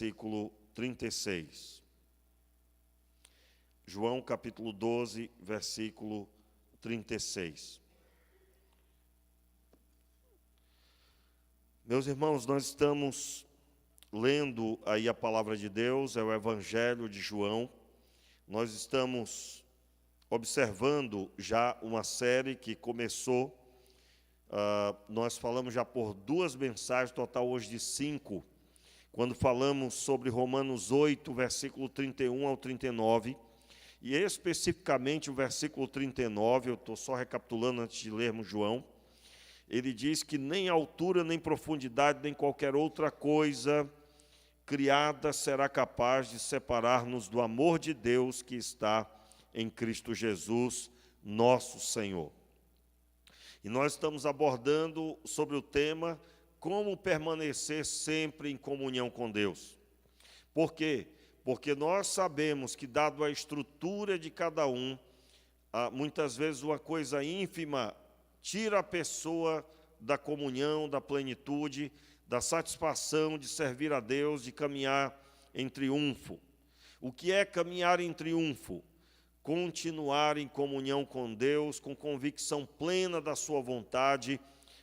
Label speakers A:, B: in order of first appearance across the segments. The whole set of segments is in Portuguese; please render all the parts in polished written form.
A: versículo 36. João capítulo 12, versículo 36. Meus irmãos, nós estamos lendo aí a palavra de Deus, é o Evangelho de João. Nós estamos observando já uma série que começou, nós falamos já por 2 mensagens, total hoje de 5, quando falamos sobre Romanos 8, versículo 31 ao 39, e especificamente o versículo 39, eu estou só recapitulando antes de lermos João, ele diz que nem altura, nem profundidade, nem qualquer outra coisa criada será capaz de separar-nos do amor de Deus que está em Cristo Jesus, nosso Senhor. E nós estamos abordando sobre o tema como permanecer sempre em comunhão com Deus. Por quê? Porque nós sabemos que, dado a estrutura de cada um, muitas vezes uma coisa ínfima tira a pessoa da comunhão, da plenitude, da satisfação de servir a Deus, de caminhar em triunfo. O que é caminhar em triunfo? Continuar em comunhão com Deus, com convicção plena da sua vontade,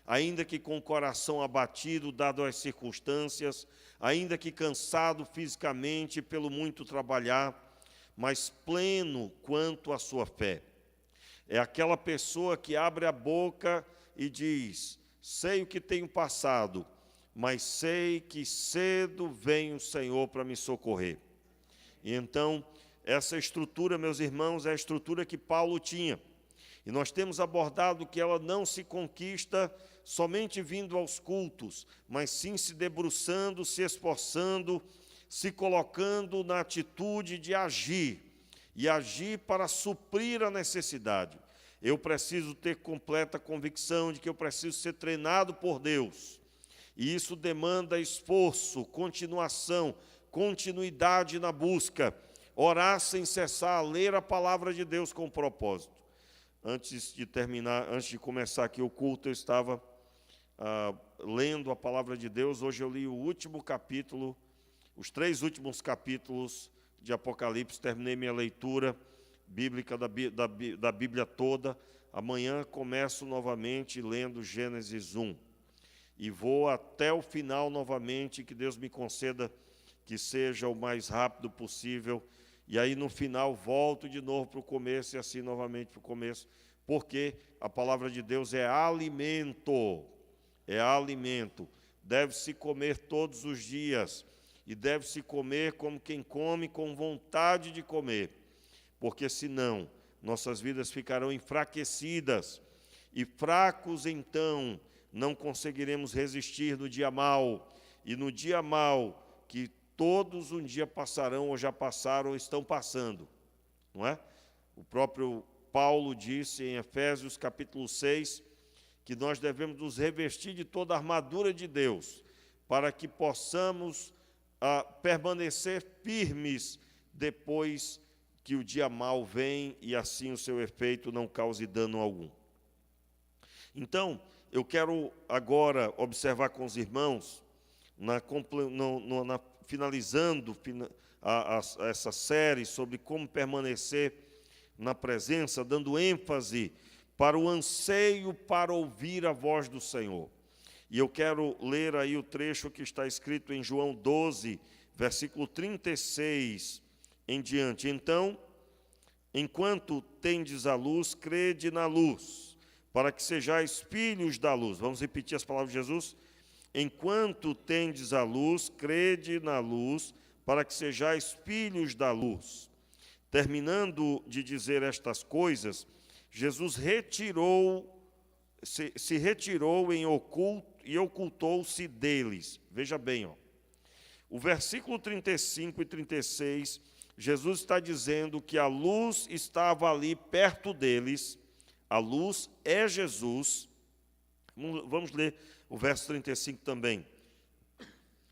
A: ainda que com o coração abatido, dado as circunstâncias, ainda que cansado fisicamente pelo muito trabalhar, mas pleno quanto à sua fé. É aquela pessoa que abre a boca e diz: sei o que tenho passado, mas sei que cedo vem o Senhor para me socorrer. E então, essa estrutura, meus irmãos, é a estrutura que Paulo tinha. E nós temos abordado que ela não se conquista somente vindo aos cultos, mas sim se debruçando, se esforçando, se colocando na atitude de agir, e agir para suprir a necessidade. Eu preciso ter completa convicção de que eu preciso ser treinado por Deus. E isso demanda esforço, continuação, continuidade na busca, orar sem cessar, ler a palavra de Deus com propósito. Antes de começar aqui o culto, eu estava lendo a palavra de Deus. Hoje eu li o último capítulo, os 3 últimos capítulos de Apocalipse, terminei minha leitura bíblica da Bíblia toda. Amanhã começo novamente lendo Gênesis 1. E vou até o final novamente, que Deus me conceda que seja o mais rápido possível. E aí no final volto de novo para o começo e assim novamente para o começo, porque a palavra de Deus é alimento, deve-se comer todos os dias, e deve-se comer como quem come com vontade de comer, porque senão nossas vidas ficarão enfraquecidas, e fracos então não conseguiremos resistir no dia mau, e no dia mau que todos um dia passarão, ou já passaram, ou estão passando, não é? O próprio Paulo disse em Efésios capítulo 6, que nós devemos nos revestir de toda a armadura de Deus, para que possamos permanecer firmes depois que o dia mau vem, e assim o seu efeito não cause dano algum. Então, eu quero agora observar com os irmãos, finalizando essa série sobre como permanecer na presença, dando ênfase para o anseio para ouvir a voz do Senhor. E eu quero ler aí o trecho que está escrito em João 12, versículo 36 em diante. Então, enquanto tendes a luz, crede na luz, para que sejais filhos da luz. Vamos repetir as palavras de Jesus? Enquanto tendes a luz, crede na luz, para que sejais filhos da luz. Terminando de dizer estas coisas, Jesus se retirou em oculto e ocultou-se deles. Veja bem, o versículo 35 e 36, Jesus está dizendo que a luz estava ali perto deles, a luz é Jesus. Vamos ler o verso 35 também.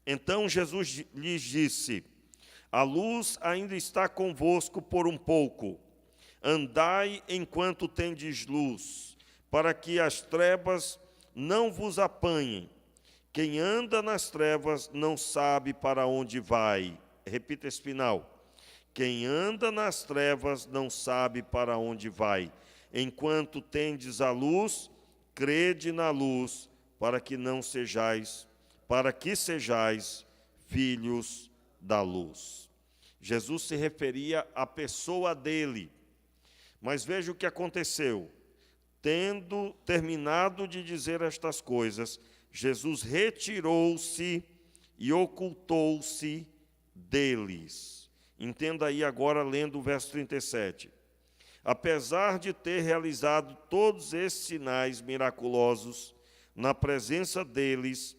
A: Então Jesus lhes disse: a luz ainda está convosco por um pouco. Andai enquanto tendes luz, para que as trevas não vos apanhem. Quem anda nas trevas não sabe para onde vai. Repita esse final. Quem anda nas trevas não sabe para onde vai. Enquanto tendes a luz, crede na luz, para que sejais filhos da luz. Jesus se referia à pessoa dele. Mas veja o que aconteceu. Tendo terminado de dizer estas coisas, Jesus retirou-se e ocultou-se deles. Entenda aí agora, lendo o verso 37. Apesar de ter realizado todos esses sinais miraculosos na presença deles,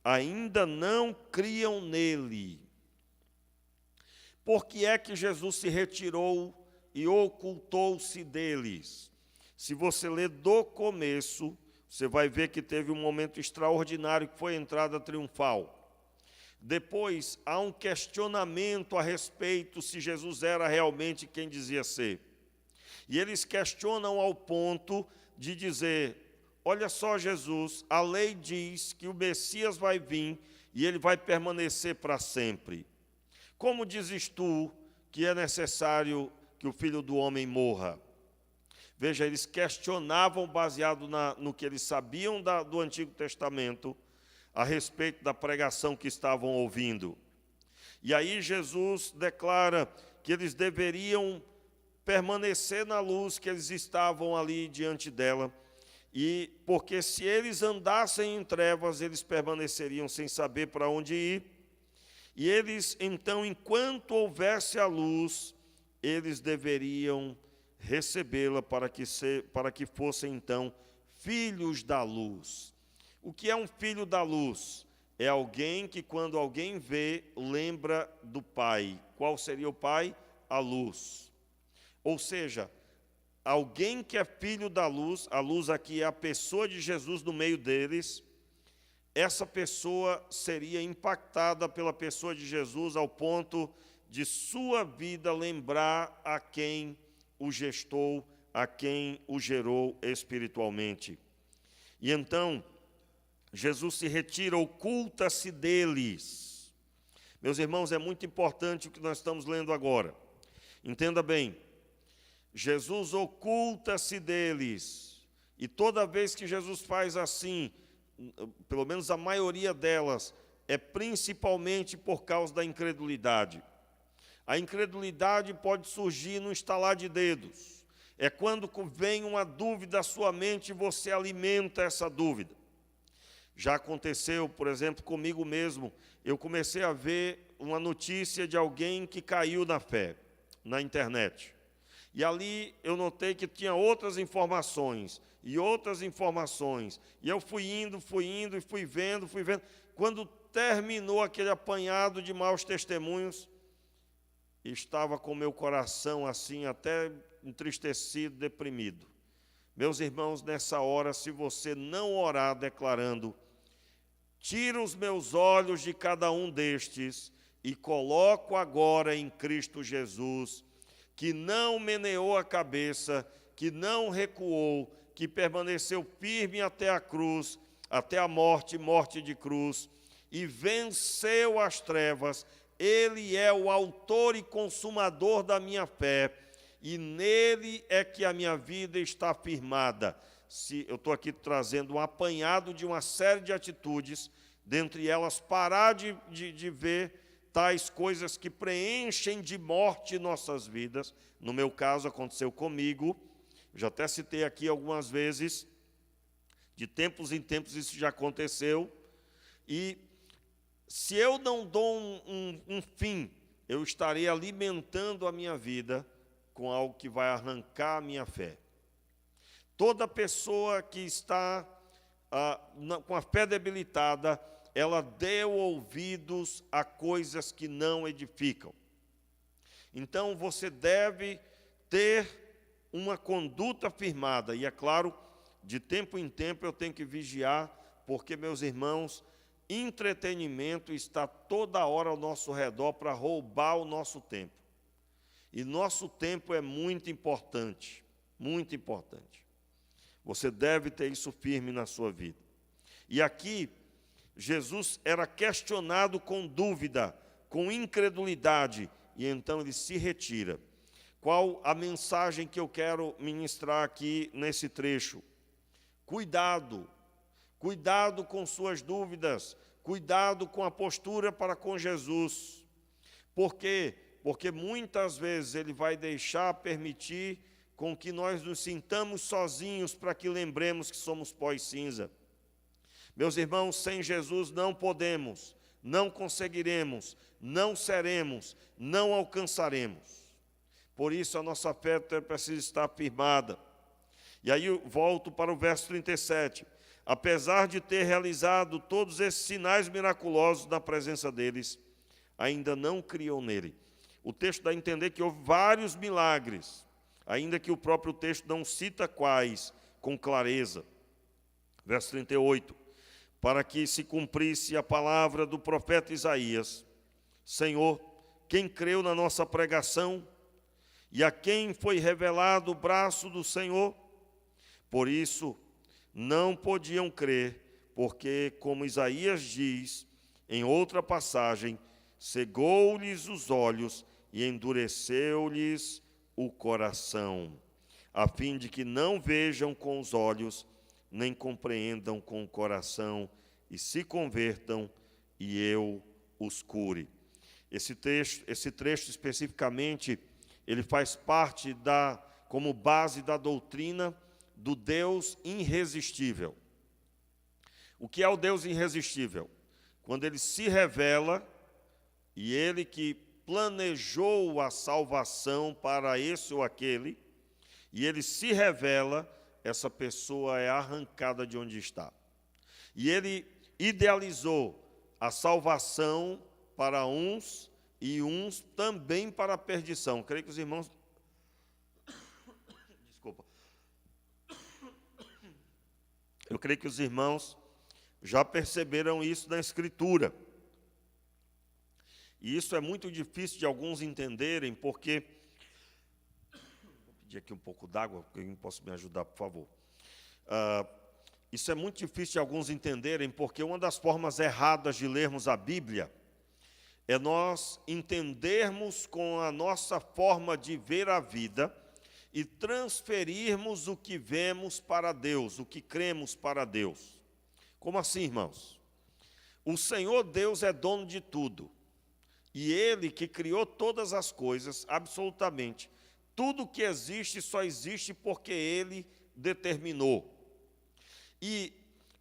A: ainda não criam nele. Por que é que Jesus se retirou e ocultou-se deles? Se você ler do começo, você vai ver que teve um momento extraordinário, que foi a entrada triunfal. Depois, há um questionamento a respeito se Jesus era realmente quem dizia ser. E eles questionam ao ponto de dizer, olha só Jesus, a lei diz que o Messias vai vir e ele vai permanecer para sempre. Como dizes tu que é necessário que o Filho do Homem morra? Veja, eles questionavam, baseado no que eles sabiam do Antigo Testamento, a respeito da pregação que estavam ouvindo. E aí Jesus declara que eles deveriam permanecer na luz, que eles estavam ali diante dela, e porque se eles andassem em trevas, eles permaneceriam sem saber para onde ir. E eles, então, enquanto houvesse a luz, eles deveriam recebê-la para que fossem, então, filhos da luz. O que é um filho da luz? É alguém que, quando alguém vê, lembra do Pai. Qual seria o Pai? A luz. Ou seja, alguém que é filho da luz, a luz aqui é a pessoa de Jesus no meio deles, essa pessoa seria impactada pela pessoa de Jesus ao ponto de sua vida lembrar a quem o gestou, a quem o gerou espiritualmente. E então, Jesus se retira, oculta-se deles. Meus irmãos, é muito importante o que nós estamos lendo agora. Entenda bem, Jesus oculta-se deles. E toda vez que Jesus faz assim, pelo menos a maioria delas, é principalmente por causa da incredulidade. A incredulidade pode surgir no estalar de dedos. É quando vem uma dúvida à sua mente e você alimenta essa dúvida. Já aconteceu, por exemplo, comigo mesmo. Eu comecei a ver uma notícia de alguém que caiu na fé, na internet. E ali eu notei que tinha outras informações, e outras informações. E eu fui indo, e fui vendo. Quando terminou aquele apanhado de maus testemunhos, estava com meu coração assim, até entristecido, deprimido. Meus irmãos, nessa hora, se você não orar declarando, tira os meus olhos de cada um destes e coloco agora em Cristo Jesus, que não meneou a cabeça, que não recuou, que permaneceu firme até a cruz, até a morte de cruz, e venceu as trevas. Ele é o autor e consumador da minha fé, e nele é que a minha vida está firmada. Eu estou aqui trazendo um apanhado de uma série de atitudes, dentre elas parar de ver tais coisas que preenchem de morte nossas vidas. No meu caso, aconteceu comigo, já até citei aqui algumas vezes, de tempos em tempos isso já aconteceu, e se eu não dou um fim, eu estarei alimentando a minha vida com algo que vai arrancar a minha fé. Toda pessoa que está com a fé debilitada, ela deu ouvidos a coisas que não edificam. Então, você deve ter uma conduta firmada. E, é claro, de tempo em tempo eu tenho que vigiar, porque, meus irmãos, entretenimento está toda hora ao nosso redor para roubar o nosso tempo. E nosso tempo é muito importante, muito importante. Você deve ter isso firme na sua vida. E aqui, Jesus era questionado com dúvida, com incredulidade, e então ele se retira. Qual a mensagem que eu quero ministrar aqui nesse trecho? Cuidado, cuidado com suas dúvidas, cuidado com a postura para com Jesus. Por quê? Porque muitas vezes ele vai permitir com que nós nos sintamos sozinhos para que lembremos que somos pó e cinza. Meus irmãos, sem Jesus não podemos, não conseguiremos, não seremos, não alcançaremos. Por isso a nossa fé precisa estar firmada. E aí eu volto para o verso 37. Apesar de ter realizado todos esses sinais miraculosos na presença deles, ainda não criou nele. O texto dá a entender que houve vários milagres, ainda que o próprio texto não cita quais com clareza. Verso 38. Para que se cumprisse a palavra do profeta Isaías: Senhor, quem creu na nossa pregação e a quem foi revelado o braço do Senhor? Por isso, não podiam crer, porque, como Isaías diz em outra passagem, cegou-lhes os olhos e endureceu-lhes o coração, a fim de que não vejam com os olhos, nem compreendam com o coração, e se convertam, e eu os cure. Esse trecho especificamente, ele faz parte como base da doutrina do Deus irresistível. O que é o Deus irresistível? Quando ele se revela, e ele que planejou a salvação para esse ou aquele, e ele se revela, essa pessoa é arrancada de onde está. E ele idealizou a salvação para uns e uns também para a perdição. Creio que os irmãos... Desculpa. Eu creio que os irmãos já perceberam isso na Escritura. E isso é muito difícil de alguns entenderem, porque... Vou pedir aqui um pouco d'água, porque alguém possa me ajudar, por favor. Isso é muito difícil de alguns entenderem, porque uma das formas erradas de lermos a Bíblia é nós entendermos com a nossa forma de ver a vida e transferirmos o que vemos para Deus, o que cremos para Deus. Como assim, irmãos? O Senhor Deus é dono de tudo. E Ele que criou todas as coisas, absolutamente. Tudo que existe só existe porque Ele determinou. E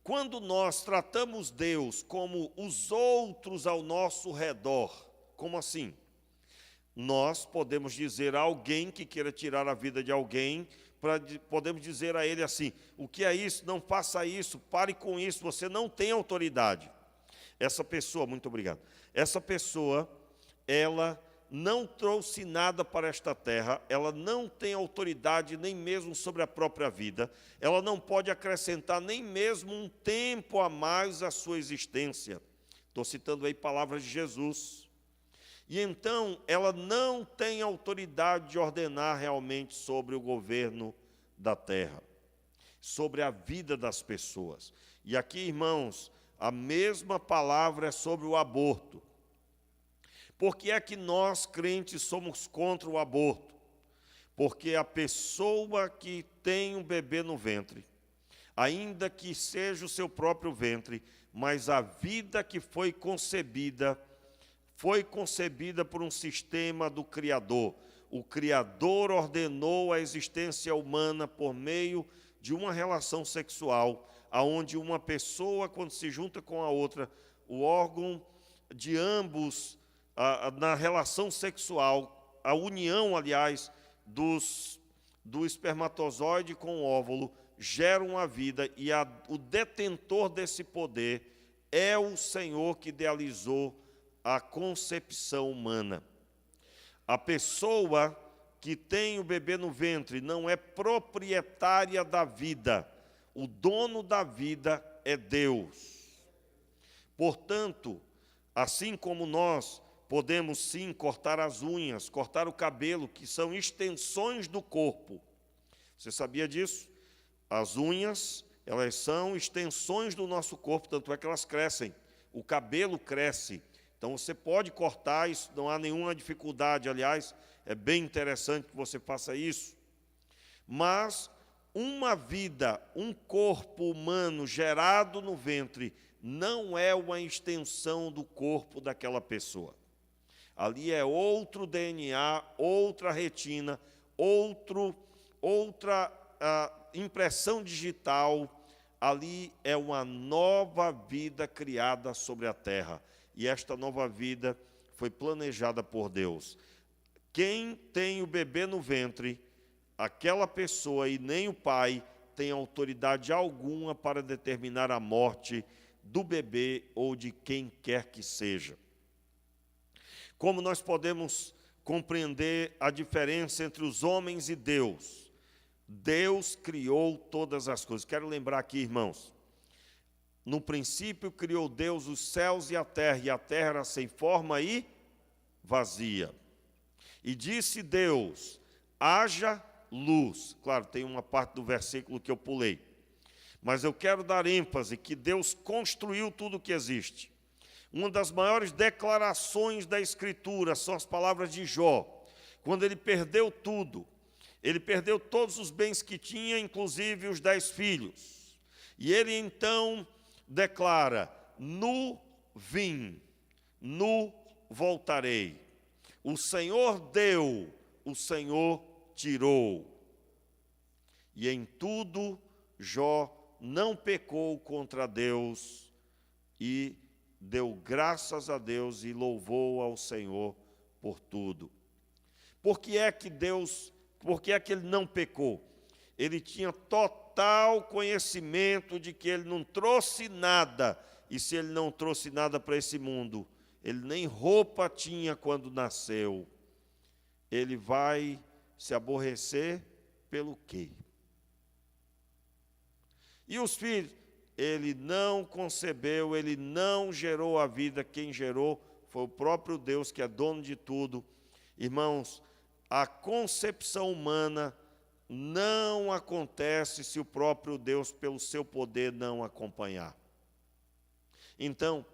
A: quando nós tratamos Deus como os outros ao nosso redor, como assim? Nós podemos dizer a alguém que queira tirar a vida de alguém, podemos dizer a ele assim: o que é isso? Não faça isso, pare com isso, você não tem autoridade. Essa pessoa, muito obrigado, essa pessoa, ela não trouxe nada para esta terra, ela não tem autoridade nem mesmo sobre a própria vida, ela não pode acrescentar nem mesmo um tempo a mais à sua existência. Estou citando aí palavras de Jesus. E então, ela não tem autoridade de ordenar realmente sobre o governo da terra, sobre a vida das pessoas. E aqui, irmãos, a mesma palavra é sobre o aborto. Por que é que nós, crentes, somos contra o aborto? Porque a pessoa que tem um bebê no ventre, ainda que seja o seu próprio ventre, mas a vida que foi concebida por um sistema do Criador. O Criador ordenou a existência humana por meio de uma relação sexual, onde uma pessoa, quando se junta com a outra, o órgão de ambos, na relação sexual, a união, aliás, do espermatozoide com o óvulo, gera uma vida, e o detentor desse poder é o Senhor que idealizou a concepção humana. A pessoa que tem o bebê no ventre não é proprietária da vida. O dono da vida é Deus. Portanto, assim como nós podemos sim cortar as unhas, cortar o cabelo, que são extensões do corpo. Você sabia disso? As unhas, elas são extensões do nosso corpo, tanto é que elas crescem. o cabelo cresce. Então você pode cortar, isso não há nenhuma dificuldade. Aliás, é bem interessante que você faça isso. Mas uma vida, um corpo humano gerado no ventre, não é uma extensão do corpo daquela pessoa. Ali é outro DNA, outra retina, outra impressão digital. Ali é uma nova vida criada sobre a terra. E esta nova vida foi planejada por Deus. Quem tem o bebê no ventre, aquela pessoa e nem o pai tem autoridade alguma para determinar a morte do bebê ou de quem quer que seja. Como nós podemos compreender a diferença entre os homens e Deus? Deus criou todas as coisas. Quero lembrar aqui, irmãos, no princípio criou Deus os céus e a terra era sem forma e vazia. E disse Deus, haja luz. Claro, tem uma parte do versículo que eu pulei. Mas eu quero dar ênfase que Deus construiu tudo o que existe. Uma das maiores declarações da Escritura são as palavras de Jó. Quando ele perdeu tudo, ele perdeu todos os bens que tinha, inclusive os 10 filhos. E ele então declara, nu vim, nu voltarei. O Senhor deu, o Senhor tirou. E em tudo, Jó não pecou contra Deus e deu graças a Deus e louvou ao Senhor por tudo. Por que é que ele não pecou? Ele tinha total conhecimento de que ele não trouxe nada, e se ele não trouxe nada para esse mundo, ele nem roupa tinha quando nasceu. Ele vai se aborrecer pelo quê? E os filhos? Ele não concebeu, ele não gerou a vida. Quem gerou foi o próprio Deus, que é dono de tudo. Irmãos, a concepção humana não acontece se o próprio Deus, pelo seu poder, não acompanhar. Então,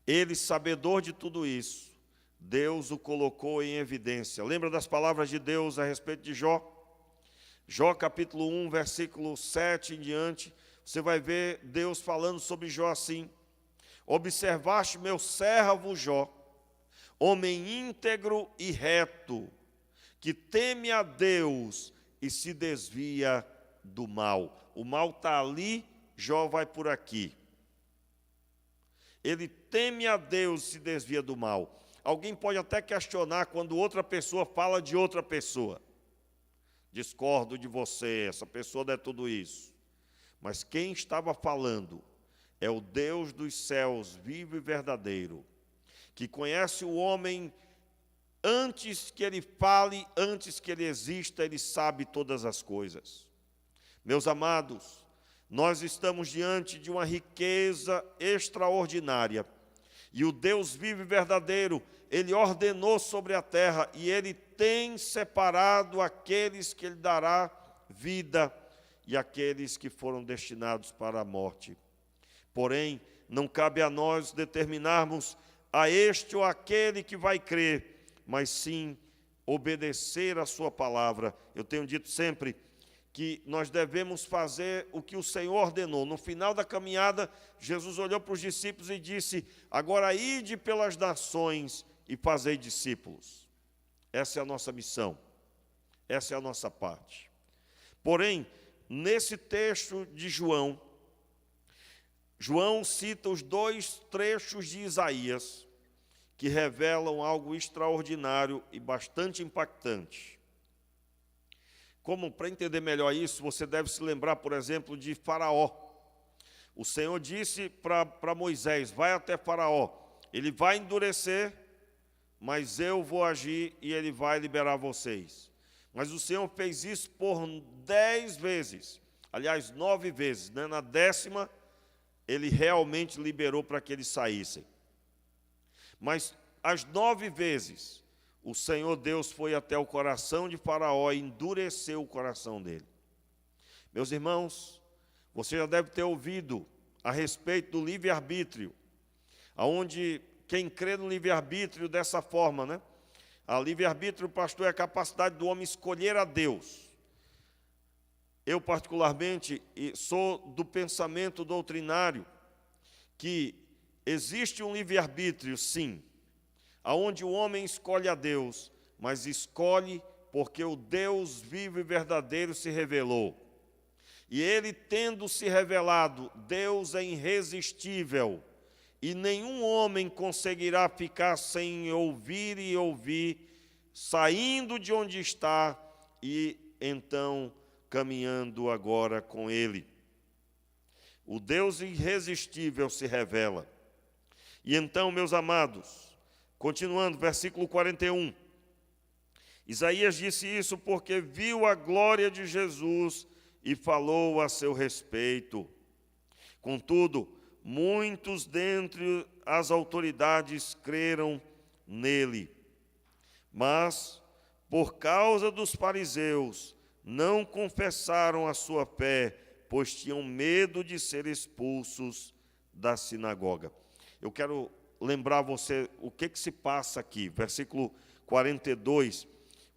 A: ele, sabedor de tudo isso, Deus o colocou em evidência. Lembra das palavras de Deus a respeito de Jó? Jó capítulo 1, versículo 7 em diante, você vai ver Deus falando sobre Jó assim: observaste meu servo Jó, homem íntegro e reto, que teme a Deus e se desvia do mal. O mal está ali, Jó vai por aqui. Ele teme a Deus e se desvia do mal. Alguém pode até questionar quando outra pessoa fala de outra pessoa. Discordo de você, essa pessoa não é tudo isso. Mas quem estava falando é o Deus dos céus, vivo e verdadeiro, que conhece o homem antes que ele fale, antes que ele exista, ele sabe todas as coisas. Meus amados, nós estamos diante de uma riqueza extraordinária. E o Deus vivo e verdadeiro, ele ordenou sobre a terra e ele tem separado aqueles que ele dará vida e aqueles que foram destinados para a morte. Porém, não cabe a nós determinarmos a este ou aquele que vai crer, mas sim obedecer a sua palavra. Eu tenho dito sempre que nós devemos fazer o que o Senhor ordenou. No final da caminhada, Jesus olhou para os discípulos e disse: agora ide pelas nações e fazei discípulos. Essa é a nossa missão, essa é a nossa parte. Porém, nesse texto de João, João cita os 2 trechos de Isaías que revelam algo extraordinário e bastante impactante. Como, para entender melhor isso, você deve se lembrar, por exemplo, de Faraó. O Senhor disse para Moisés: vai até Faraó, ele vai endurecer, mas eu vou agir e ele vai liberar vocês. Mas o Senhor fez isso por 10 vezes, aliás, 9 vezes, né? Na 10ª, ele realmente liberou para que eles saíssem. Mas as 9 vezes, o Senhor Deus foi até o coração de Faraó e endureceu o coração dele. Meus irmãos, você já deve ter ouvido a respeito do livre-arbítrio. onde quem crê no livre-arbítrio dessa forma, né? A livre-arbítrio, pastor, é a capacidade do homem escolher a Deus. Eu, particularmente, sou do pensamento doutrinário que existe um livre-arbítrio, sim, aonde o homem escolhe a Deus, mas escolhe porque o Deus vivo e verdadeiro se revelou. E ele, tendo se revelado, Deus é irresistível, e nenhum homem conseguirá ficar sem ouvir e ouvir, saindo de onde está e então caminhando agora com ele. O Deus irresistível se revela. E então, meus amados, continuando, versículo 41. Isaías disse isso porque viu a glória de Jesus e falou a seu respeito. Contudo, muitos dentre as autoridades creram nele. Mas, por causa dos fariseus, não confessaram a sua fé, pois tinham medo de ser expulsos da sinagoga. Eu quero lembrar você o que se passa aqui. Versículo 42.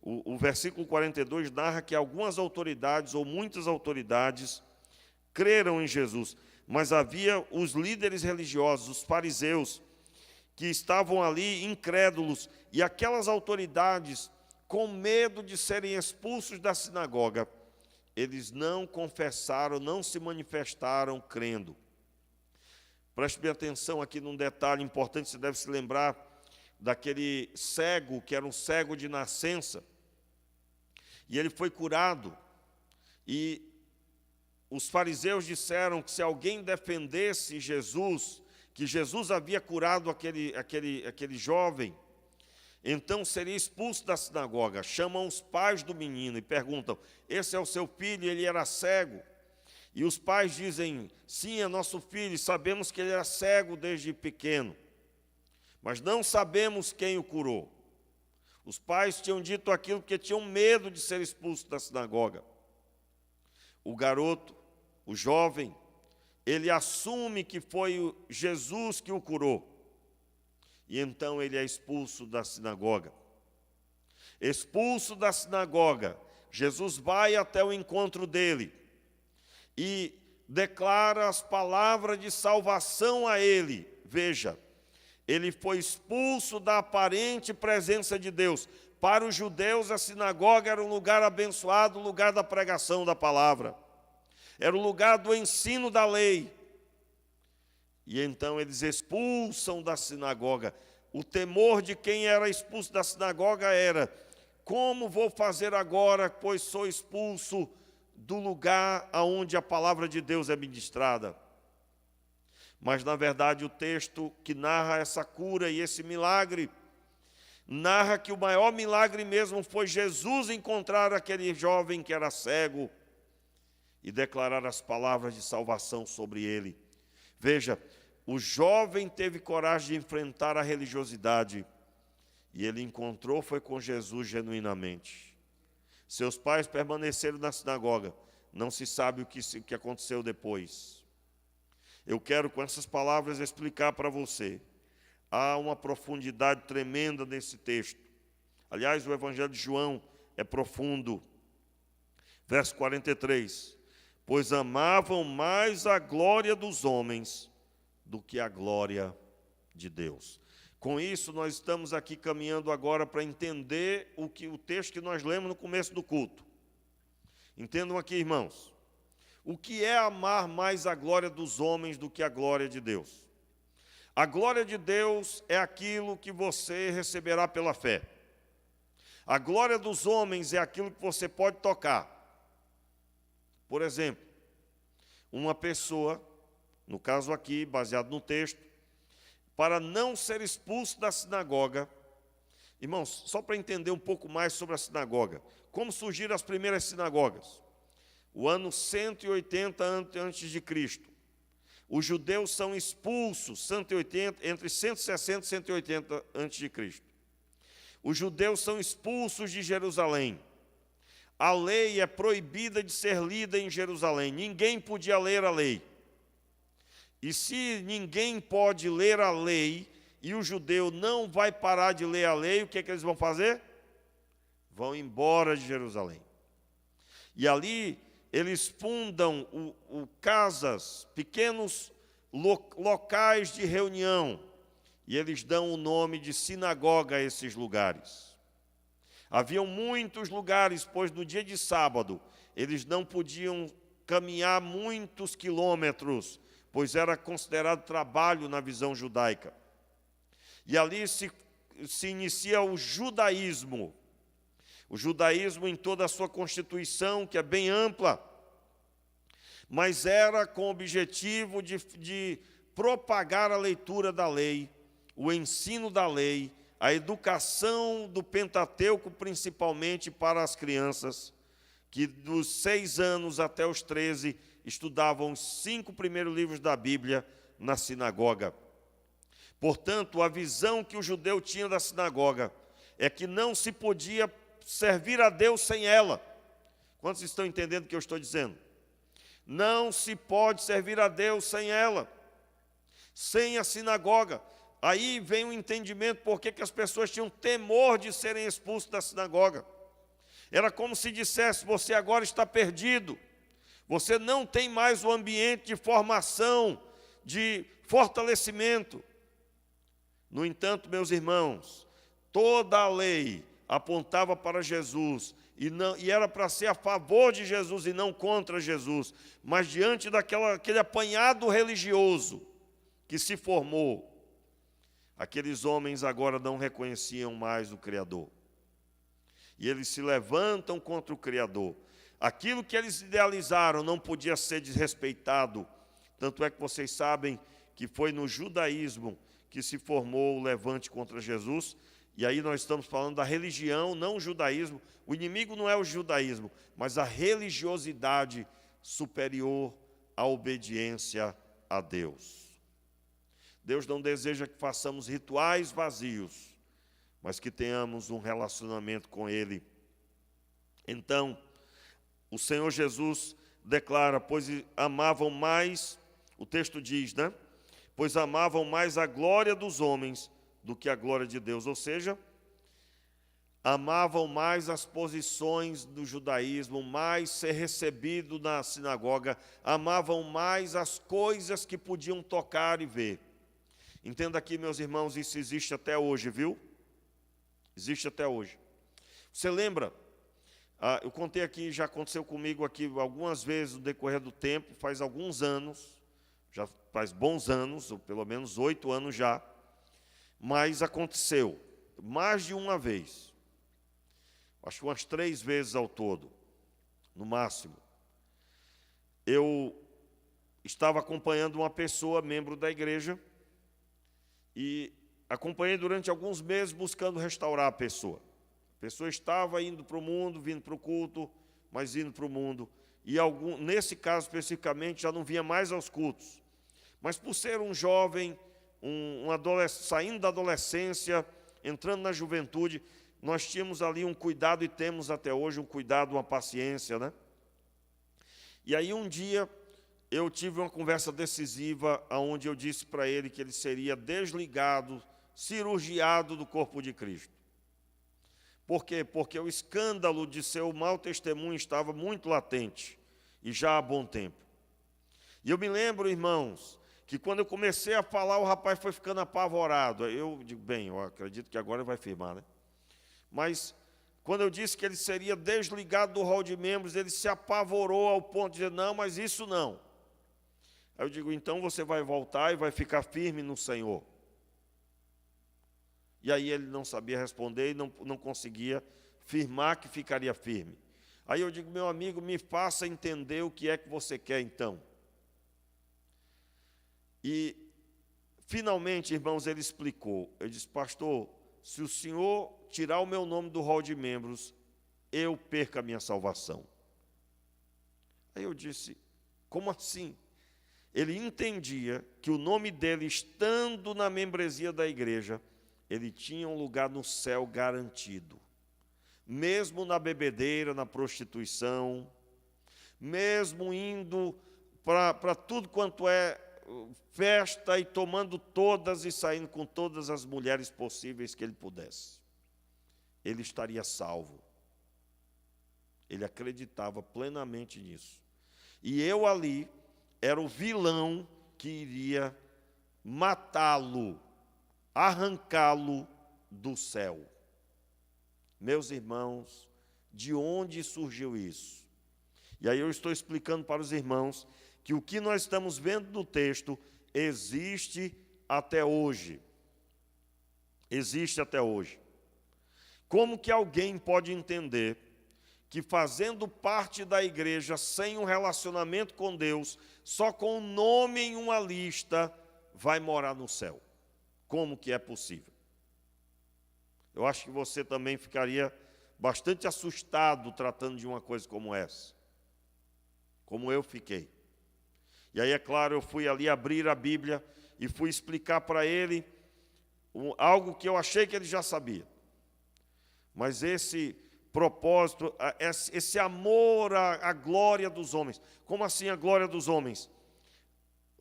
A: O versículo 42 narra que algumas autoridades, ou muitas autoridades, creram em Jesus. Mas havia os líderes religiosos, os fariseus, que estavam ali incrédulos. E aquelas autoridades, com medo de serem expulsos da sinagoga, eles não confessaram, não se manifestaram crendo. Preste bem atenção aqui num detalhe importante, você deve se lembrar daquele cego, que era um cego de nascença, e ele foi curado, e os fariseus disseram que se alguém defendesse Jesus, que Jesus havia curado aquele jovem, então seria expulso da sinagoga. Chamam os pais do menino e perguntam: esse é o seu filho? Ele era cego. E os pais dizem: sim, é nosso filho, sabemos que ele era cego desde pequeno, mas não sabemos quem o curou. Os pais tinham dito aquilo porque tinham medo de ser expulso da sinagoga. O garoto, o jovem, ele assume que foi Jesus que o curou. E então ele é expulso da sinagoga. Expulso da sinagoga, Jesus vai até o encontro dele e declara as palavras de salvação a ele. Veja, ele foi expulso da aparente presença de Deus. Para os judeus, a sinagoga era um lugar abençoado, o lugar da pregação da palavra. Era o lugar do ensino da lei. E então eles expulsam da sinagoga. O temor de quem era expulso da sinagoga era: como vou fazer agora, pois sou expulso do lugar onde a palavra de Deus é ministrada? Mas, na verdade, o texto que narra essa cura e esse milagre, narra que o maior milagre mesmo foi Jesus encontrar aquele jovem que era cego e declarar as palavras de salvação sobre ele. Veja, o jovem teve coragem de enfrentar a religiosidade e ele encontrou foi com Jesus genuinamente. Seus pais permaneceram na sinagoga, não se sabe o que aconteceu depois. Eu quero com essas palavras explicar para você. Há uma profundidade tremenda nesse texto. Aliás, o Evangelho de João é profundo. Verso 43. Pois amavam mais a glória dos homens do que a glória de Deus. Com isso, nós estamos aqui caminhando agora para entender o texto que nós lemos no começo do culto. Entendam aqui, irmãos. O que é amar mais a glória dos homens do que a glória de Deus? A glória de Deus é aquilo que você receberá pela fé. A glória dos homens é aquilo que você pode tocar. Por exemplo, uma pessoa, no caso aqui, baseado no texto, para não ser expulso da sinagoga. Irmãos, só para entender um pouco mais sobre a sinagoga. Como surgiram as primeiras sinagogas? O ano 180 a.C. Os judeus são expulsos entre 160 e 180 a.C. Os judeus são expulsos de Jerusalém. A lei é proibida de ser lida em Jerusalém. Ninguém podia ler a lei. E se ninguém pode ler a lei, e o judeu não vai parar de ler a lei, o que é que eles vão fazer? Vão embora de Jerusalém. E ali eles fundam casas, pequenos locais de reunião, e eles dão o nome de sinagoga a esses lugares. Haviam muitos lugares, pois no dia de sábado eles não podiam caminhar muitos quilômetros, pois era considerado trabalho na visão judaica. E ali se inicia o judaísmo em toda a sua constituição, que é bem ampla, mas era com o objetivo de propagar a leitura da lei, o ensino da lei, a educação do Pentateuco, principalmente para as crianças, que dos 6 anos até os 13 estudavam os 5 primeiros livros da Bíblia na sinagoga. Portanto, a visão que o judeu tinha da sinagoga é que não se podia servir a Deus sem ela. Quantos estão entendendo o que eu estou dizendo? Não se pode servir a Deus sem ela, sem a sinagoga. Aí vem o entendimento por que as pessoas tinham temor de serem expulsos da sinagoga. Era como se dissesse: você agora está perdido, você não tem mais o ambiente de formação, de fortalecimento. No entanto, meus irmãos, toda a lei apontava para Jesus, e era para ser a favor de Jesus e não contra Jesus. Mas diante daquele apanhado religioso que se formou, aqueles homens agora não reconheciam mais o Criador. E eles se levantam contra o Criador. Aquilo que eles idealizaram não podia ser desrespeitado. Tanto é que vocês sabem que foi no judaísmo que se formou o levante contra Jesus. E aí nós estamos falando da religião, não o judaísmo. O inimigo não é o judaísmo, mas a religiosidade superior à obediência a Deus. Deus não deseja que façamos rituais vazios, mas que tenhamos um relacionamento com Ele. Então, o Senhor Jesus declara: pois amavam mais, o texto diz, né? Pois amavam mais a glória dos homens do que a glória de Deus. Ou seja, amavam mais as posições do judaísmo, mais ser recebido na sinagoga, amavam mais as coisas que podiam tocar e ver. Entenda aqui, meus irmãos, isso existe até hoje, viu? Existe até hoje. Você lembra? Eu contei aqui, já aconteceu comigo aqui algumas vezes no decorrer do tempo, faz alguns anos, já faz bons anos, ou pelo menos 8 anos já, mas aconteceu mais de uma vez, acho que umas 3 vezes ao todo, no máximo. Eu estava acompanhando uma pessoa, membro da igreja, e acompanhei durante alguns meses buscando restaurar a pessoa. A pessoa estava indo para o mundo, vindo para o culto, mas indo para o mundo. E nesse caso especificamente já não vinha mais aos cultos. Mas por ser um jovem, saindo da adolescência, entrando na juventude, nós tínhamos ali um cuidado, e temos até hoje um cuidado, uma paciência, né? E aí um dia eu tive uma conversa decisiva, onde eu disse para ele que ele seria desligado, cirurgiado do corpo de Cristo. Por quê? Porque o escândalo de seu mau testemunho estava muito latente, e já há bom tempo. E eu me lembro, irmãos, que quando eu comecei a falar, o rapaz foi ficando apavorado. Eu digo: bem, eu acredito que agora vai firmar, né? Mas quando eu disse que ele seria desligado do hall de membros, ele se apavorou ao ponto de dizer: não, mas isso não. Aí eu digo: então você vai voltar e vai ficar firme no Senhor. E aí ele não sabia responder e não conseguia firmar que ficaria firme. Aí eu digo: meu amigo, me faça entender o que é que você quer então. E finalmente, irmãos, ele explicou. Ele disse: pastor, se o senhor tirar o meu nome do hall de membros, eu perco a minha salvação. Aí eu disse: como assim? Ele entendia que o nome dele, estando na membresia da igreja, ele tinha um lugar no céu garantido. Mesmo na bebedeira, na prostituição, mesmo indo para tudo quanto é festa e tomando todas e saindo com todas as mulheres possíveis que ele pudesse. Ele estaria salvo. Ele acreditava plenamente nisso. E eu ali era o vilão que iria matá-lo, arrancá-lo do céu. Meus irmãos, de onde surgiu isso? E aí eu estou explicando para os irmãos que o que nós estamos vendo no texto existe até hoje. Existe até hoje. Como que alguém pode entender que fazendo parte da igreja, sem um relacionamento com Deus, só com o nome em uma lista, vai morar no céu? Como que é possível? Eu acho que você também ficaria bastante assustado tratando de uma coisa como essa, como eu fiquei. E aí, é claro, eu fui ali abrir a Bíblia e fui explicar para ele algo que eu achei que ele já sabia. Mas esse propósito, esse amor à glória dos homens. Como assim a glória dos homens?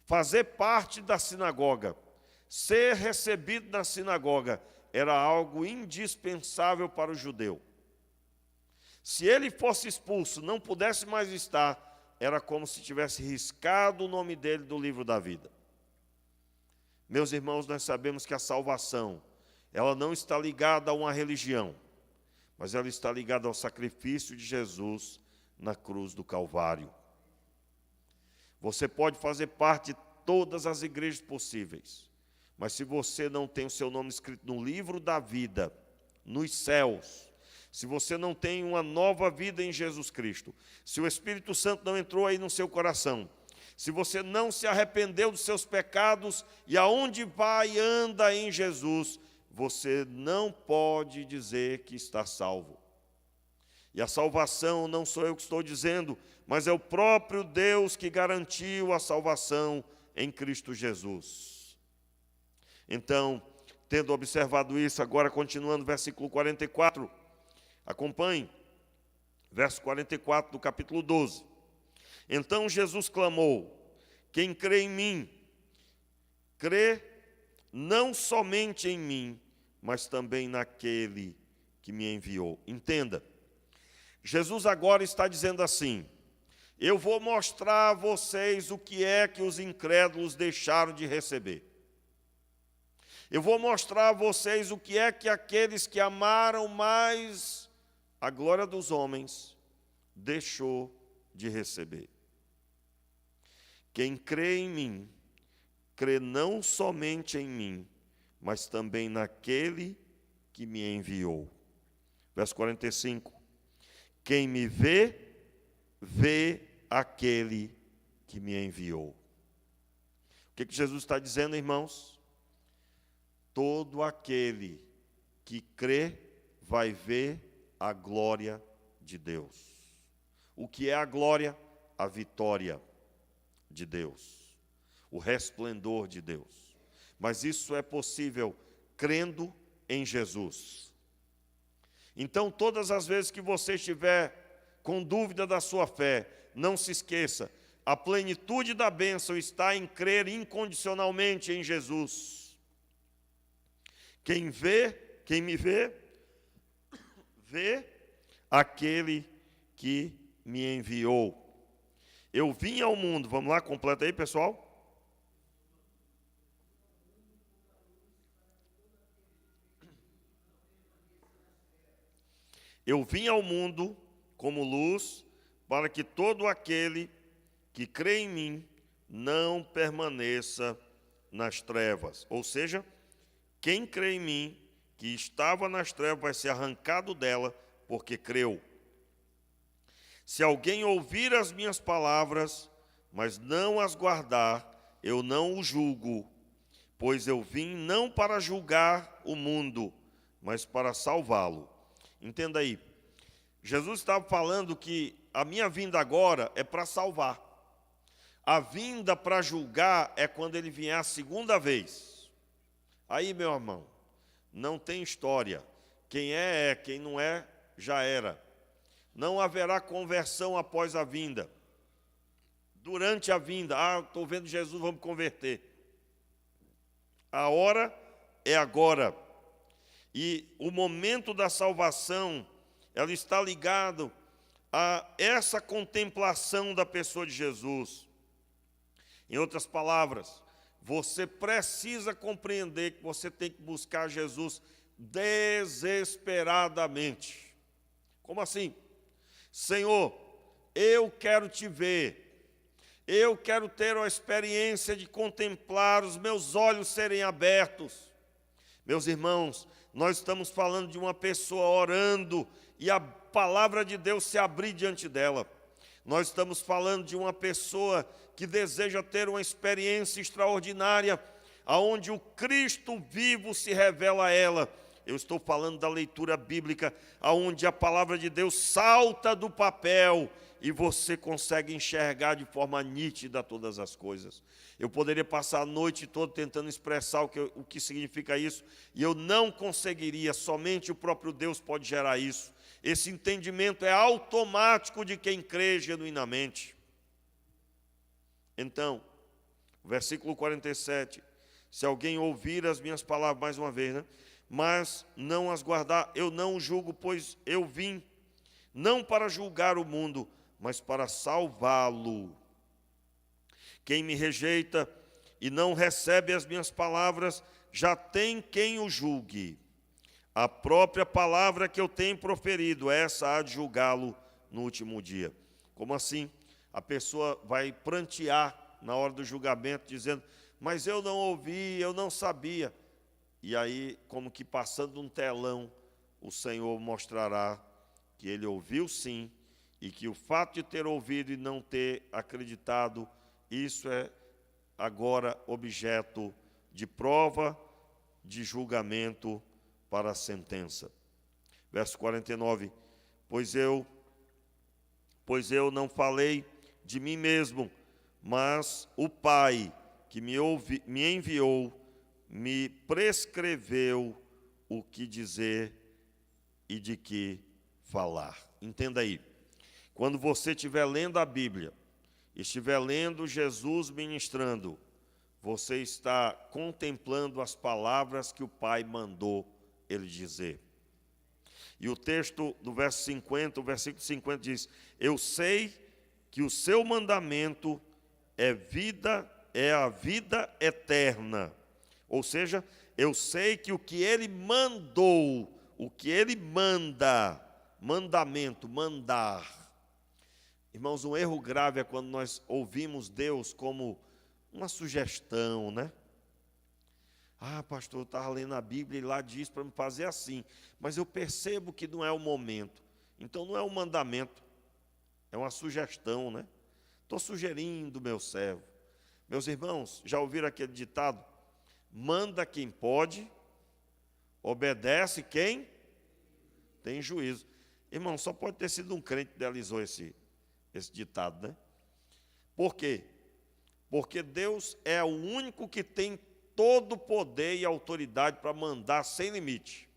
A: Fazer parte da sinagoga, ser recebido na sinagoga, era algo indispensável para o judeu. Se ele fosse expulso, não pudesse mais estar, era como se tivesse riscado o nome dele do livro da vida. Meus irmãos, nós sabemos que a salvação, ela não está ligada a uma religião, mas ela está ligada ao sacrifício de Jesus na cruz do Calvário. Você pode fazer parte de todas as igrejas possíveis, mas se você não tem o seu nome escrito no livro da vida, nos céus, se você não tem uma nova vida em Jesus Cristo, se o Espírito Santo não entrou aí no seu coração, se você não se arrependeu dos seus pecados e aonde vai e anda em Jesus, você não pode dizer que está salvo. E a salvação não sou eu que estou dizendo, mas é o próprio Deus que garantiu a salvação em Cristo Jesus. Então, tendo observado isso, agora continuando, versículo 44, acompanhe, verso 44 do capítulo 12. Então Jesus clamou: quem crê em mim, crê não somente em mim, mas também naquele que me enviou. Entenda, Jesus agora está dizendo assim: eu vou mostrar a vocês o que é que os incrédulos deixaram de receber. Eu vou mostrar a vocês o que é que aqueles que amaram mais a glória dos homens deixou de receber. Quem crê em mim, crê não somente em mim, mas também naquele que me enviou. Verso 45. Quem me vê, vê aquele que me enviou. O que Jesus está dizendo, irmãos? Todo aquele que crê vai ver a glória de Deus. O que é a glória? A vitória de Deus, o resplendor de Deus. Mas isso é possível crendo em Jesus. Então, todas as vezes que você estiver com dúvida da sua fé, não se esqueça, a plenitude da bênção está em crer incondicionalmente em Jesus. Quem me vê, vê aquele que me enviou. Eu vim ao mundo, vamos lá, completa aí, pessoal. Eu vim ao mundo como luz, para que todo aquele que crê em mim não permaneça nas trevas. Ou seja, quem crê em mim, que estava nas trevas, vai ser arrancado dela, porque creu. Se alguém ouvir as minhas palavras, mas não as guardar, eu não o julgo, pois eu vim não para julgar o mundo, mas para salvá-lo. Entenda aí, Jesus estava falando que a minha vinda agora é para salvar. A vinda para julgar é quando ele vier a segunda vez. Aí, meu irmão, não tem história. Quem é, quem não é, já era. Não haverá conversão após a vinda durante a vinda. Estou vendo Jesus, vamos converter. A hora é agora. E o momento da salvação, ela está ligado a essa contemplação da pessoa de Jesus. Em outras palavras, você precisa compreender que você tem que buscar Jesus desesperadamente. Como assim? Senhor, eu quero te ver. Eu quero ter a experiência de contemplar, os meus olhos serem abertos. Meus irmãos, nós estamos falando de uma pessoa orando e a palavra de Deus se abrir diante dela. Nós estamos falando de uma pessoa que deseja ter uma experiência extraordinária, aonde o Cristo vivo se revela a ela. Eu estou falando da leitura bíblica, aonde a palavra de Deus salta do papel e você consegue enxergar de forma nítida todas as coisas. Eu poderia passar a noite toda tentando expressar o que significa isso, e eu não conseguiria, somente o próprio Deus pode gerar isso. Esse entendimento é automático de quem crê genuinamente. Então, versículo 47, se alguém ouvir as minhas palavras, mais uma vez, mas não as guardar, eu não o julgo, pois eu vim, não para julgar o mundo, mas para salvá-lo. Quem me rejeita e não recebe as minhas palavras, já tem quem o julgue. A própria palavra que eu tenho proferido, essa há de julgá-lo no último dia. Como assim? A pessoa vai prantear na hora do julgamento, dizendo, mas eu não ouvi, eu não sabia. E aí, como que passando um telão, o Senhor mostrará que ele ouviu sim, e que o fato de ter ouvido e não ter acreditado, isso é agora objeto de prova, de julgamento para a sentença. Verso 49, pois eu não falei de mim mesmo, mas o Pai que me enviou, me prescreveu o que dizer e de que falar. Entenda aí, quando você estiver lendo a Bíblia, estiver lendo Jesus ministrando, você está contemplando as palavras que o Pai mandou ele dizer. E o texto do verso 50, o versículo 50 diz, eu sei que o seu mandamento é a vida eterna. Ou seja, eu sei que o que ele mandou, o que ele manda, mandamento, mandar. Irmãos, um erro grave é quando nós ouvimos Deus como uma sugestão, né? Pastor, eu estava lendo a Bíblia e lá diz para me fazer assim, mas eu percebo que não é o momento. Então não é um mandamento, é uma sugestão, né? Estou sugerindo, meu servo. Meus irmãos, já ouviram aquele ditado? Manda quem pode, obedece quem tem juízo. Irmão, só pode ter sido um crente que idealizou esse ditado, né? Por quê? Porque Deus é o único que tem todo o poder e autoridade para mandar sem limite.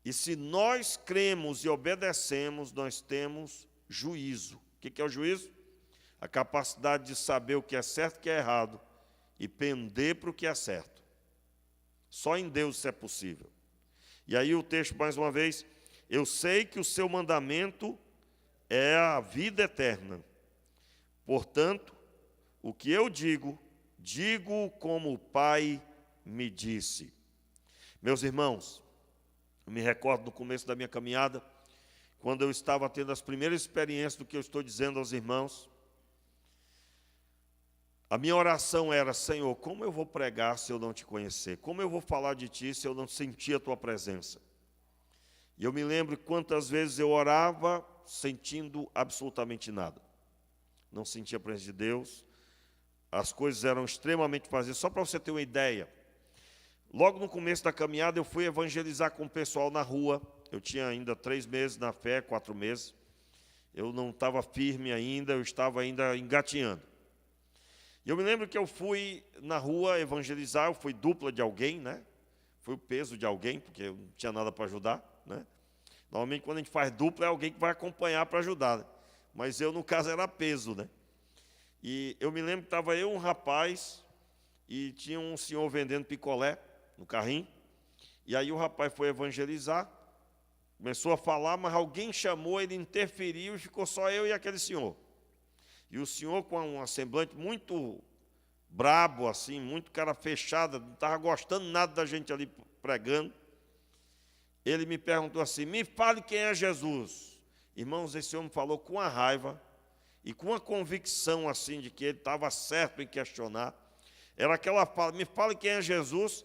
A: E se nós cremos e obedecemos, nós temos juízo. O que é o juízo? A capacidade de saber o que é certo e o que é errado e pender para o que é certo. Só em Deus isso é possível. E aí o texto, mais uma vez, eu sei que o seu mandamento é a vida eterna. Portanto, o que eu digo como o Pai me disse. Meus irmãos, eu me recordo no começo da minha caminhada, quando eu estava tendo as primeiras experiências do que eu estou dizendo aos irmãos, a minha oração era, Senhor, como eu vou pregar se eu não te conhecer? Como eu vou falar de ti se eu não sentir a tua presença? E eu me lembro quantas vezes eu orava sentindo absolutamente nada. Não sentia a presença de Deus, as coisas eram extremamente vazias. Só para você ter uma ideia, logo no começo da caminhada eu fui evangelizar com o pessoal na rua. Eu tinha ainda 3 meses na fé, 4 meses. Eu não estava firme ainda, eu estava ainda engatinhando. E eu me lembro que eu fui na rua evangelizar, eu fui dupla de alguém, né? Foi o peso de alguém, porque eu não tinha nada para ajudar, né? Normalmente quando a gente faz dupla é alguém que vai acompanhar para ajudar, né? Mas eu no caso era peso, né? E eu me lembro que estava eu, um rapaz, e tinha um senhor vendendo picolé no carrinho. E aí o rapaz foi evangelizar, começou a falar, mas alguém chamou, ele interferiu e ficou só eu e aquele senhor. E o senhor, com um semblante muito brabo, assim, muito cara fechada, não estava gostando nada da gente ali pregando. Ele me perguntou assim: me fale quem é Jesus. Irmãos, esse homem falou com a raiva e com a convicção assim de que ele estava certo em questionar. Era aquela fala: me fale quem é Jesus,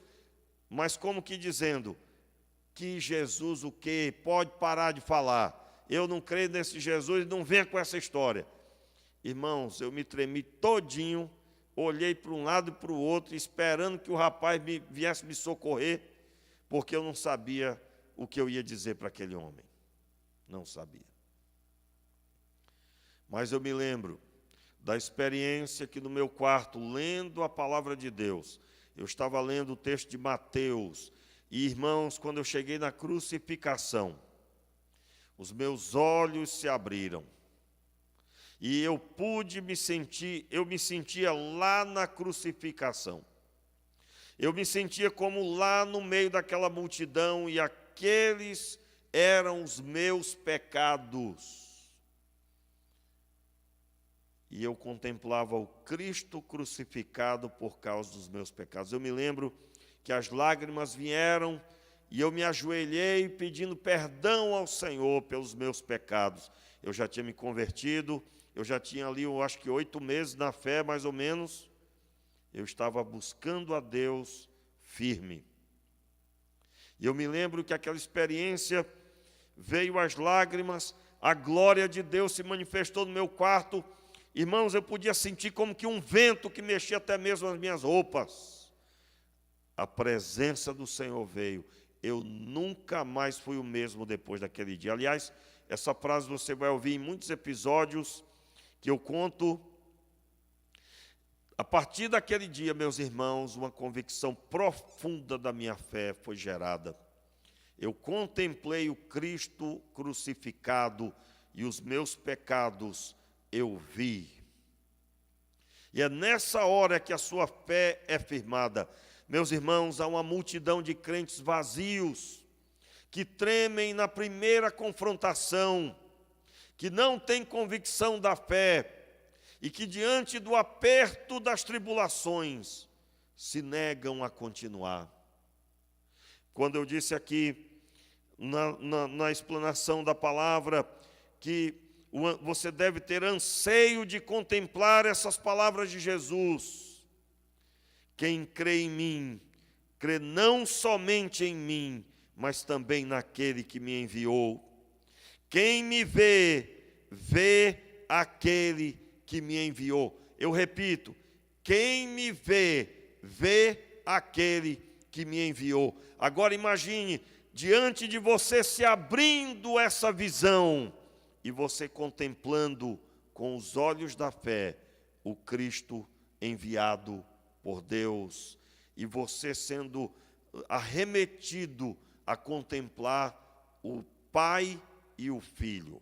A: mas como que dizendo: que Jesus o quê? Pode parar de falar. Eu não creio nesse Jesus, não venha com essa história. Irmãos, eu me tremi todinho, olhei para um lado e para o outro, esperando que o rapaz viesse me socorrer, porque eu não sabia o que eu ia dizer para aquele homem. Não sabia. Mas eu me lembro da experiência que no meu quarto, lendo a palavra de Deus, eu estava lendo o texto de Mateus, e irmãos, quando eu cheguei na crucificação, os meus olhos se abriram, e eu me sentia lá na crucificação. Eu me sentia como lá no meio daquela multidão, e aqueles eram os meus pecados. E eu contemplava o Cristo crucificado por causa dos meus pecados. Eu me lembro que as lágrimas vieram e eu me ajoelhei pedindo perdão ao Senhor pelos meus pecados. Eu já tinha me convertido, eu já tinha ali, eu acho que 8 meses na fé, mais ou menos. Eu estava buscando a Deus firme. E eu me lembro que aquela experiência veio as lágrimas, a glória de Deus se manifestou no meu quarto. Irmãos, eu podia sentir como que um vento que mexia até mesmo as minhas roupas. A presença do Senhor veio. Eu nunca mais fui o mesmo depois daquele dia. Aliás, essa frase você vai ouvir em muitos episódios que eu conto. A partir daquele dia, meus irmãos, uma convicção profunda da minha fé foi gerada. Eu contemplei o Cristo crucificado e os meus pecados eu vi. E é nessa hora que a sua fé é firmada. Meus irmãos, há uma multidão de crentes vazios, que tremem na primeira confrontação, que não têm convicção da fé, e que diante do aperto das tribulações, se negam a continuar. Quando eu disse aqui, na explanação da palavra, que você deve ter anseio de contemplar essas palavras de Jesus. Quem crê em mim, crê não somente em mim, mas também naquele que me enviou. Quem me vê, vê aquele que me enviou. Eu repito, quem me vê, vê aquele que me enviou. Agora imagine, diante de você se abrindo essa visão, e você contemplando com os olhos da fé o Cristo enviado por Deus, e você sendo arremetido a contemplar o Pai e o Filho.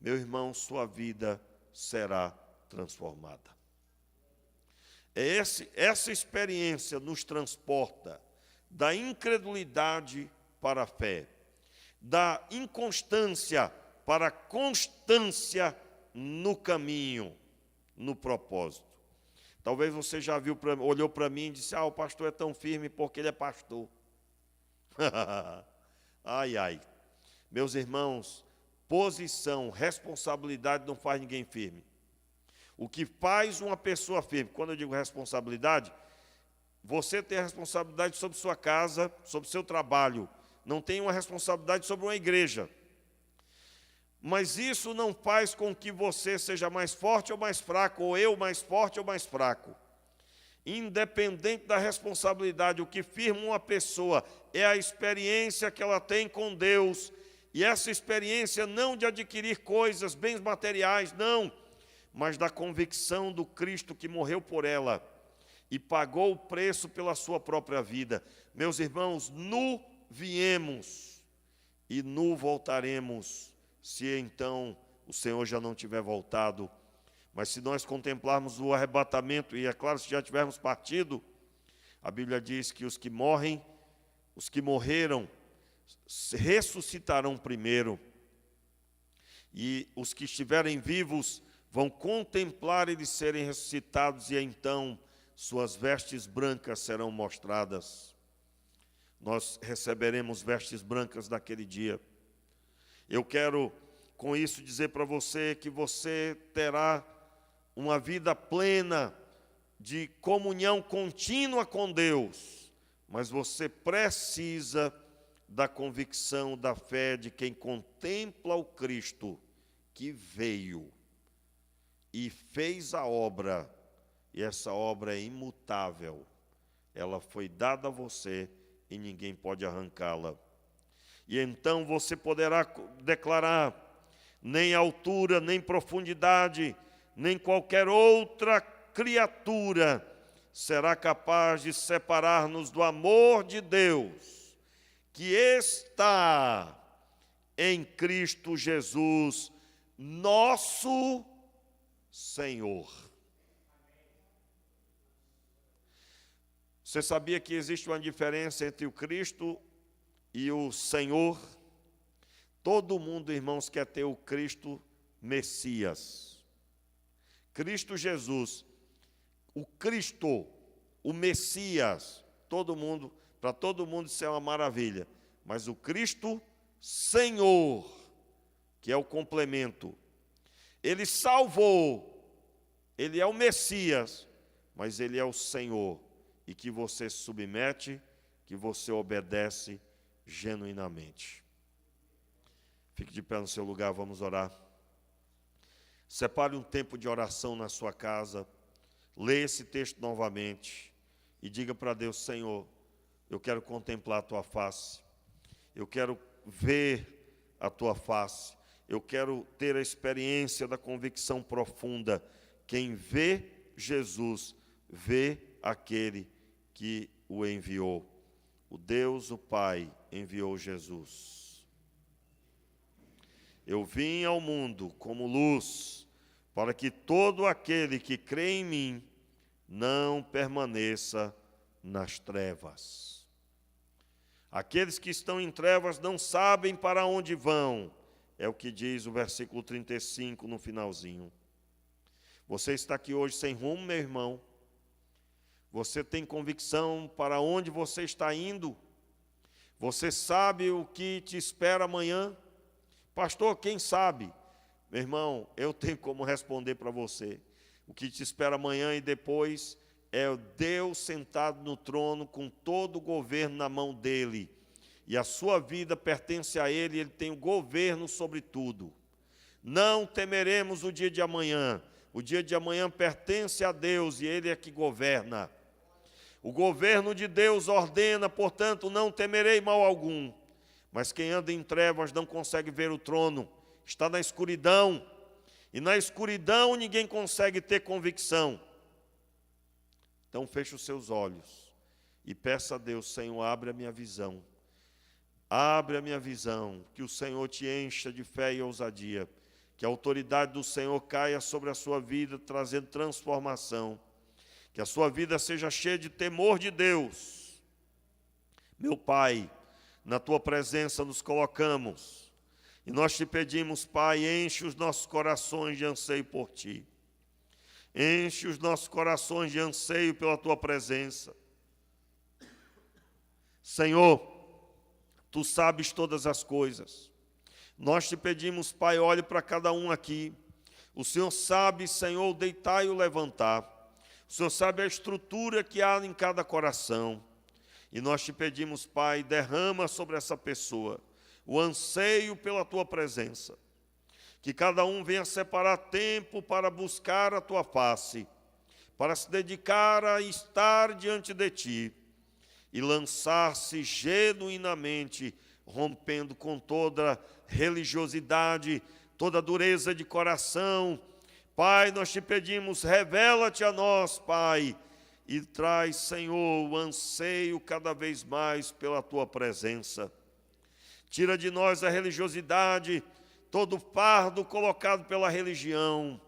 A: Meu irmão, sua vida será transformada. Essa experiência nos transporta da incredulidade para a fé, da inconstância para a constância no caminho, no propósito. Talvez você já olhou para mim e disse: o pastor é tão firme porque ele é pastor. Ai, ai. Meus irmãos, posição, responsabilidade não faz ninguém firme. O que faz uma pessoa firme, quando eu digo responsabilidade, você tem a responsabilidade sobre sua casa, sobre seu trabalho, não tem uma responsabilidade sobre uma igreja. Mas isso não faz com que você seja mais forte ou mais fraco, ou eu mais forte ou mais fraco. Independente da responsabilidade, o que firma uma pessoa é a experiência que ela tem com Deus. E essa experiência não de adquirir coisas, bens materiais, não, mas da convicção do Cristo que morreu por ela e pagou o preço pela sua própria vida. Meus irmãos, nu viemos e nu voltaremos, se então o Senhor já não tiver voltado. Mas se nós contemplarmos o arrebatamento, e é claro, se já tivermos partido, a Bíblia diz que os que morrem, os que morreram, ressuscitarão primeiro. E os que estiverem vivos vão contemplar eles serem ressuscitados, e então suas vestes brancas serão mostradas. Nós receberemos vestes brancas naquele dia. Eu quero, com isso, dizer para você que você terá uma vida plena de comunhão contínua com Deus, mas você precisa da convicção, da fé de quem contempla o Cristo que veio e fez a obra, e essa obra é imutável. Ela foi dada a você e ninguém pode arrancá-la. E então você poderá declarar: nem altura, nem profundidade, nem qualquer outra criatura será capaz de separar-nos do amor de Deus, que está em Cristo Jesus, nosso Senhor. Você sabia que existe uma diferença entre o Cristo e o Senhor? Todo mundo, irmãos, quer ter o Cristo Messias. Cristo Jesus, o Cristo, o Messias, para todo mundo isso é uma maravilha. Mas o Cristo Senhor, que é o complemento, Ele salvou, Ele é o Messias, mas Ele é o Senhor, e que você se submete, que você obedece genuinamente. Fique de pé no seu lugar, vamos orar. Separe um tempo de oração na sua casa, leia esse texto novamente e diga para Deus: Senhor, eu quero contemplar a Tua face, eu quero ver a Tua face, eu quero ter a experiência da convicção profunda. Quem vê Jesus, vê aquele que o enviou. O Deus, o Pai, enviou Jesus. Eu vim ao mundo como luz, para que todo aquele que crê em mim não permaneça nas trevas. Aqueles que estão em trevas não sabem para onde vão, é o que diz o versículo 35 no finalzinho. Você está aqui hoje sem rumo, meu irmão? Você tem convicção para onde você está indo? Você sabe o que te espera amanhã? Pastor, quem sabe? Meu irmão, eu tenho como responder para você. O que te espera amanhã e depois é o Deus sentado no trono com todo o governo na mão dele. E a sua vida pertence a ele, ele tem o governo sobre tudo. Não temeremos o dia de amanhã. O dia de amanhã pertence a Deus e ele é que governa. O governo de Deus ordena, portanto, não temerei mal algum. Mas quem anda em trevas não consegue ver o trono, está na escuridão. E na escuridão ninguém consegue ter convicção. Então feche os seus olhos e peça a Deus: Senhor, abre a minha visão. Abre a minha visão, que o Senhor te encha de fé e ousadia. Que a autoridade do Senhor caia sobre a sua vida, trazendo transformação. Que a sua vida seja cheia de temor de Deus. Meu Pai, na Tua presença nos colocamos. E nós te pedimos, Pai, enche os nossos corações de anseio por Ti. Enche os nossos corações de anseio pela Tua presença. Senhor, Tu sabes todas as coisas. Nós te pedimos, Pai, olhe para cada um aqui. O Senhor sabe, Senhor, o deitar e o levantar. O Senhor sabe a estrutura que há em cada coração. E nós te pedimos, Pai, derrama sobre essa pessoa o anseio pela Tua presença. Que cada um venha separar tempo para buscar a Tua face, para se dedicar a estar diante de Ti e lançar-se genuinamente, rompendo com toda religiosidade, toda dureza de coração. Pai, nós te pedimos, revela-te a nós, Pai, e traz, Senhor, o anseio cada vez mais pela Tua presença. Tira de nós a religiosidade, todo fardo colocado pela religião,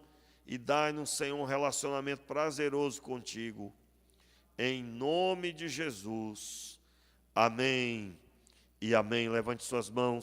A: e dai-nos, Senhor, um relacionamento prazeroso contigo. Em nome de Jesus. Amém e amém. Levante suas mãos.